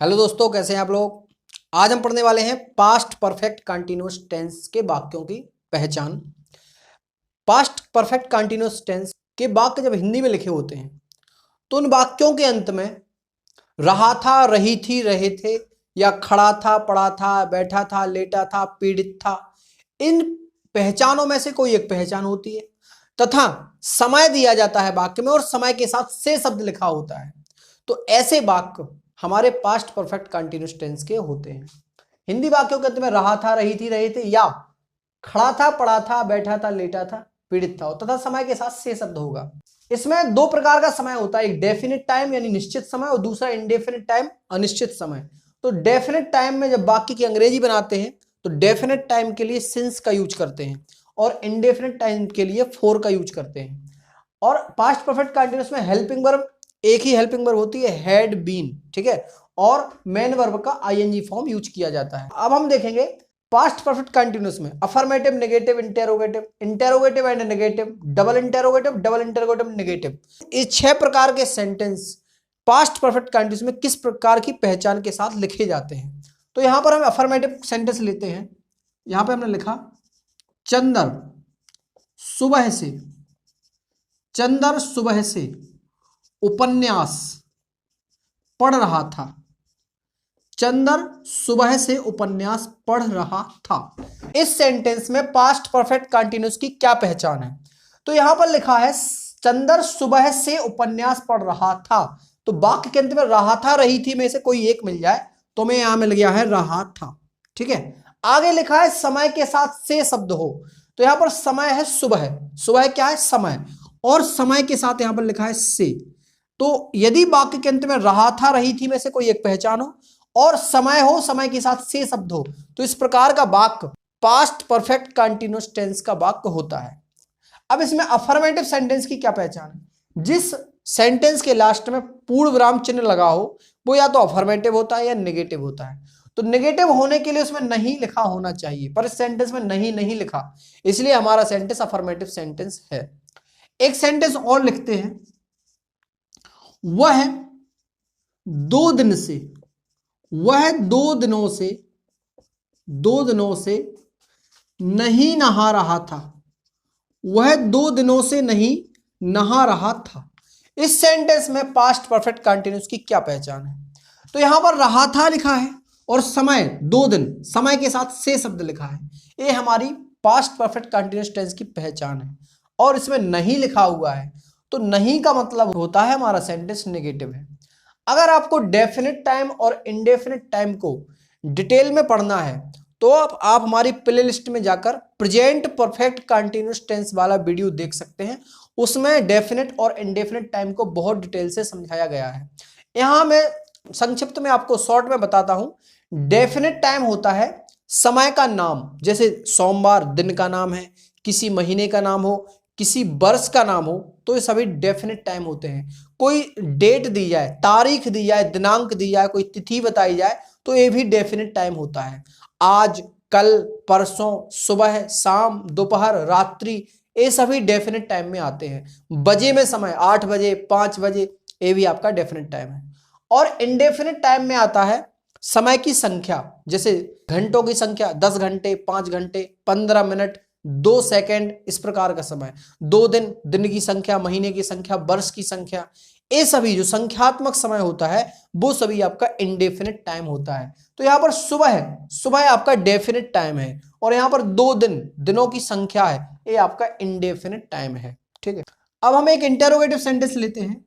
Hello दोस्तों, कैसे हैं आप लोग। आज हम पढ़ने वाले हैं पास्ट परफेक्ट कंटीन्यूअस टेंस के वाक्यों की पहचान। पास्ट परफेक्ट कंटीन्यूअस टेंस के वाक्य जब हिंदी में लिखे होते हैं तो उन वाक्यों के अंत में रहा था, रही थी, रहे थे या खड़ा था, पड़ा था, बैठा था, लेटा था, पीड़ित था, इन पहचानों में से कोई एक पहचान होती है तथा समय दिया जाता है वाक्य में और समय के साथ से शब्द लिखा होता है। तो ऐसे वाक्य हमारे पास्ट परफेक्ट कंटीन्यूअस टेंस के होते हैं। हिंदी वाक्यों के अंत में रहा था, रही थी, रहे थे या खड़ा था, पड़ा था, बैठा था, लेटा था, पीड़ित था तथा समय के साथ से शब्द होगा। इसमें दो प्रकार का समय होता है, एक डेफिनिट टाइम यानी निश्चित समय और दूसरा इनडेफिनिट टाइम अनिश्चित समय। तो डेफिनिट टाइम में जब वाक्य की अंग्रेजी बनाते हैं तो डेफिनिट टाइम के लिए सिंस का यूज करते हैं और इनडेफिनिट टाइम के लिए फॉर का यूज करते हैं। और पास्ट परफेक्ट कंटीन्यूअस में हेल्पिंग वर्ब एक ही हेल्पिंग वर्ब होती है, हैड बीन, ठीक है, और मेन वर्ब का आईएनजी फॉर्म यूज किया जाता है। अब हम देखेंगे पास्ट परफेक्ट कंटीन्यूअस में affirmative, negative, interrogative, interrogative and negative, double interrogative, negative, इस 6 प्रकार के सेंटेंस पास्ट परफेक्ट कंटीन्यूअस में किस प्रकार की पहचान के साथ लिखे जाते हैं। तो यहां पर हम अफर्मेटिव सेंटेंस लेते हैं। यहां पे हमने लिखा चंदर सुबह से, चंदर सुबह से उपन्यास पढ़ रहा था, चंदर सुबह से उपन्यास पढ़ रहा था। इस सेंटेंस में पास्ट परफेक्ट कंटीन्यूअस की क्या पहचान है। तो यहां पर लिखा है चंदर सुबह से उपन्यास पढ़ रहा था, तो वाक्य के अंत में रहा था, रही थी में से कोई एक मिल जाए तो मैं यहां मिल गया है रहा था, ठीक है। आगे लिखा है समय के साथ से शब्द हो, तो यहां पर समय है सुबह, सुबह क्या है समय, और समय के साथ यहां पर लिखा है से। तो यदि वाक्य के अंत में रहा था, रही थी में से कोई एक पहचान हो और समय हो, समय के साथ से शब्द हो, तो इस प्रकार का वाक्य पास्ट परफेक्ट कंटीन्यूअस टेंस का वाक्य होता है। अब इसमें अफर्मेटिव सेंटेंस की क्या पहचान है। जिस सेंटेंस के लास्ट में पूर्ण विराम चिन्ह लगा हो वो या तो अफर्मेटिव होता है या नेगेटिव होता है। तो नेगेटिव होने के लिए उसमें नहीं लिखा होना चाहिए, पर इस सेंटेंस में नहीं लिखा, इसलिए हमारा सेंटेंस अफर्मेटिव सेंटेंस है। एक सेंटेंस और लिखते हैं, वह 2 दिन से, वह 2 दिनों से, 2 दिनों से नहीं नहा रहा था, वह 2 दिनों से नहीं नहा रहा था। इस सेंटेंस में पास्ट परफेक्ट कंटीन्यूअस की क्या पहचान है। तो यहां पर रहा था लिखा है और समय 2 दिन, समय के साथ से शब्द लिखा है, ये हमारी पास्ट परफेक्ट कंटीन्यूअस टेंस की पहचान है। और इसमें नहीं लिखा हुआ है तो नहीं का मतलब होता है हमारा सेंटेंस नेगेटिव है। अगर आपको डेफिनिट टाइम और इनडेफिनिट टाइम को डिटेल में पढ़ना है तो आप हमारी प्लेलिस्ट में जाकर प्रेजेंट परफेक्ट कंटीन्यूअस टेंस वाला वीडियो देख सकते हैं। उसमें डेफिनिट और इनडेफिनिट टाइम को बहुत डिटेल से समझाया गया है। यहां मैं संक्षिप्त में आपको शॉर्ट में बताता हूं। डेफिनिट टाइम होता है समय का नाम, जैसे सोमवार दिन का नाम है, किसी महीने का नाम हो, किसी वर्ष का नाम हो, तो ये सभी डेफिनिट टाइम होते हैं। कोई डेट दी जाए, तारीख दी जाए, दिनांक दी जाए, कोई तिथि बताई जाए, तो ये भी डेफिनिट टाइम होता है। आज, कल, परसों, सुबह, शाम, दोपहर, रात्रि, ये सभी डेफिनिट टाइम में आते हैं। बजे में समय 8 बजे, 5 बजे, ये भी आपका डेफिनिट टाइम है। और इनडेफिनिट टाइम में आता है समय की संख्या, जैसे घंटों की संख्या 10 घंटे, 5 घंटे, 15 मिनट, 2 सेकंड, इस प्रकार का समय। 2 दिन, दिन की संख्या, महीने की संख्या, वर्ष की संख्या, ये सभी जो संख्यात्मक समय होता है वो सभी आपका इनडेफिनिट टाइम होता है। तो यहां पर सुबह है, सुबह आपका डेफिनिट टाइम है, और यहां पर 2 दिन, दिनों की संख्या है, ये आपका इनडेफिनिट टाइम है, ठीक है। अब हम एक इंटेरोगेटिव सेंटेंस लेते हैं,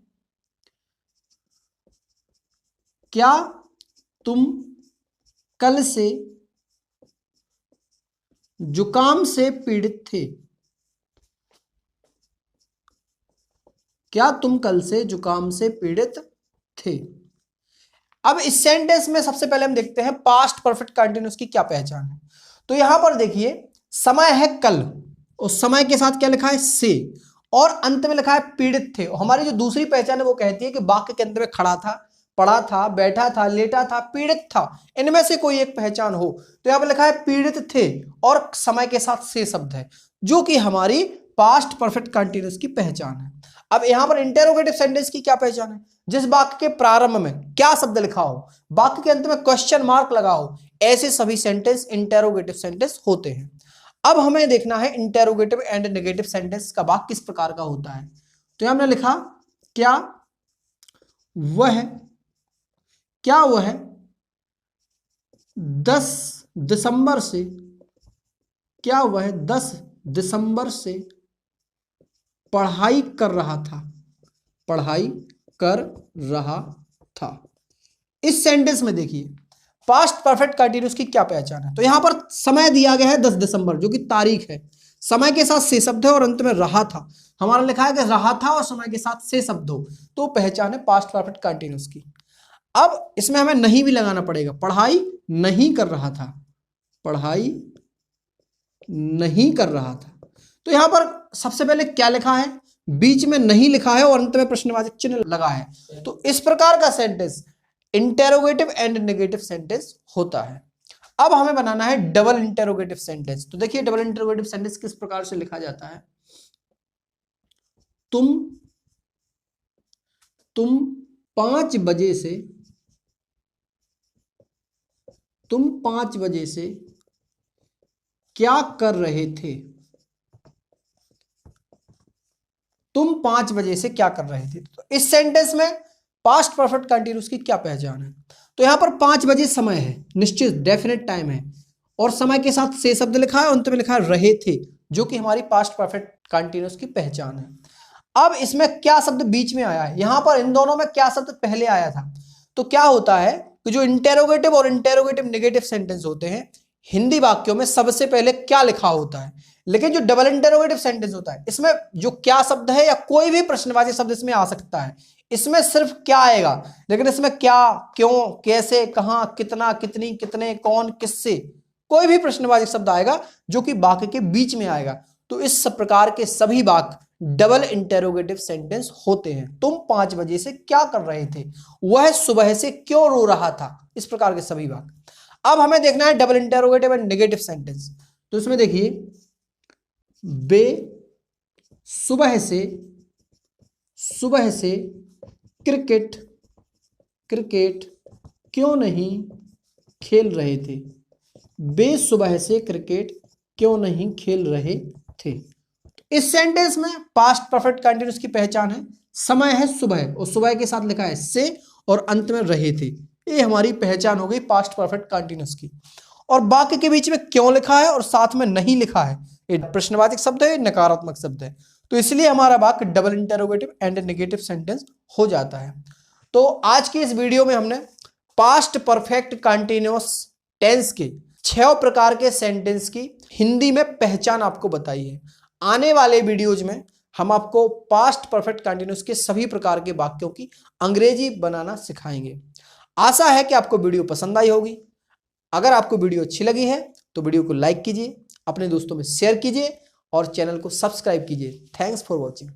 क्या तुम कल से जुकाम से पीड़ित थे, क्या तुम कल से जुकाम से पीड़ित थे। अब इस सेंटेंस में सबसे पहले हम देखते हैं पास्ट परफेक्ट कंटीन्यूअस की क्या पहचान है। तो यहां पर देखिए समय है कल, और समय के साथ क्या लिखा है से, और अंत में लिखा है पीड़ित थे। हमारी जो दूसरी पहचान है वो कहती है कि वाक्य के अंत में खड़ा था, पड़ा था, बैठा था, लेटा था, पीड़ित था, इनमें से कोई एक पहचान हो। तो यहां पर लिखा है पीड़ित थे और समय के साथ से शब्द है, जो कि हमारी पास्ट परफेक्ट कंटीन्यूअस की पहचान है। अब यहां पर इंटेरोगेटिव सेंटेंस की क्या पहचान है। जिस वाक्य के प्रारंभ में क्या शब्द लिखा हो, वाक्य के अंत में क्वेश्चन मार्क लगा हो, ऐसे सभी सेंटेंस इंटेरोगेटिव सेंटेंस होते हैं। अब हमें देखना है इंटेरोगेटिव एंड नेगेटिव सेंटेंस का वाक्य किस प्रकार का होता है। तो यहां हमने लिखा क्या वह 10 दिसंबर से क्या वह 10 दिसंबर से पढ़ाई कर रहा था। इस सेंटेंस में देखिए पास्ट परफेक्ट कंटीन्यूअस की क्या पहचान है। तो यहां पर समय दिया गया है 10 दिसंबर जो कि तारीख है, समय के साथ से शब्द है और अंत में रहा था। हमारा लिखा है कि रहा था और समय के साथ से शब्द हो, तो पहचान है पास्ट परफेक्ट कंटीन्यूअस की। अब इसमें हमें नहीं भी लगाना पड़ेगा, पढ़ाई नहीं कर रहा था, पढ़ाई नहीं कर रहा था। तो यहां पर सबसे पहले क्या लिखा है, बीच में नहीं लिखा है और अंत में प्रश्नवाचक चिन्ह लगा है। तो इस प्रकार का sentence interrogative and negative sentence होता है। अब हमें बनाना है डबल इंटेरोगेटिव सेंटेंस। तो देखिए डबल इंटेरोगेटिव सेंटेंस किस प्रकार से लिखा जाता है। तुम 5 बजे से क्या कर रहे थे। तुम 5 बजे से क्या कर रहे थे। तो इस सेंटेंस में पास्ट परफेक्ट कंटीन्यूअस की क्या पहचान है। तो यहां पर 5 बजे समय है, निश्चित डेफिनेट टाइम है, और समय के साथ से शब्द लिखा है, अंत में लिखा है रहे थे, जो कि हमारी पास्ट परफेक्ट कंटीन्यूअस की पहचान है। अब इसमें क्या शब्द बीच में आया है, यहां पर इन दोनों में क्या शब्द पहले आया था। तो क्या होता है कि जो इंटेरोगेटिव और इंटेरोगेटिव नेगेटिव सेंटेंस होते हैं, हिंदी वाक्यों में सबसे पहले क्या लिखा होता है। लेकिन जो डबल इंटेरोगेटिव सेंटेंस होता है, इसमें जो क्या शब्द है या कोई भी प्रश्नवाची शब्द इसमें आ सकता है। इसमें सिर्फ क्या आएगा, लेकिन इसमें क्या, क्यों, कैसे, कहां, कितना, कितनी, कितने, कौन, किससे, कोई भी प्रश्नवाची शब्द आएगा जो कि वाक्य के बीच में आएगा। तो इस प्रकार के सभी वाक्य डबल इंटेरोगेटिव सेंटेंस होते हैं। तुम 5 बजे से क्या कर रहे थे, वह सुबह से क्यों रो रहा था, इस प्रकार के सभी वाक्य। अब हमें देखना है double interrogative and negative sentence. तो इसमें देखिए वे सुबह से क्रिकेट क्यों नहीं खेल रहे थे। वे सुबह से क्रिकेट क्यों नहीं खेल रहे थे। इस सेंटेंस में पास्ट परफेक्ट कंटीन्यूअस की पहचान है, समय है सुबह और सुबह के साथ लिखा है से और अंत में रहे थे। ये हमारी पहचान हो गई पास्ट परफेक्ट कंटीन्यूअस की। और वाक्य के बीच में क्यों लिखा है और साथ में नहीं लिखा है, ये प्रश्नवाचक शब्द है, नकारात्मक शब्द है, तो इसलिए हमारा वाक्य double interrogative and negative sentence हो जाता है। तो आज की इस वीडियो में हमने पास्ट परफेक्ट कंटीन्यूअस टेंस के 6 प्रकार के सेंटेंस की हिंदी में पहचान आपको बताई है। आने वाले वीडियोज में हम आपको पास्ट परफेक्ट कंटीन्यूअस के सभी प्रकार के वाक्यों की अंग्रेजी बनाना सिखाएंगे। आशा है कि आपको वीडियो पसंद आई होगी। अगर आपको वीडियो अच्छी लगी है तो वीडियो को लाइक कीजिए, अपने दोस्तों में शेयर कीजिए और चैनल को सब्सक्राइब कीजिए। Thanks for watching.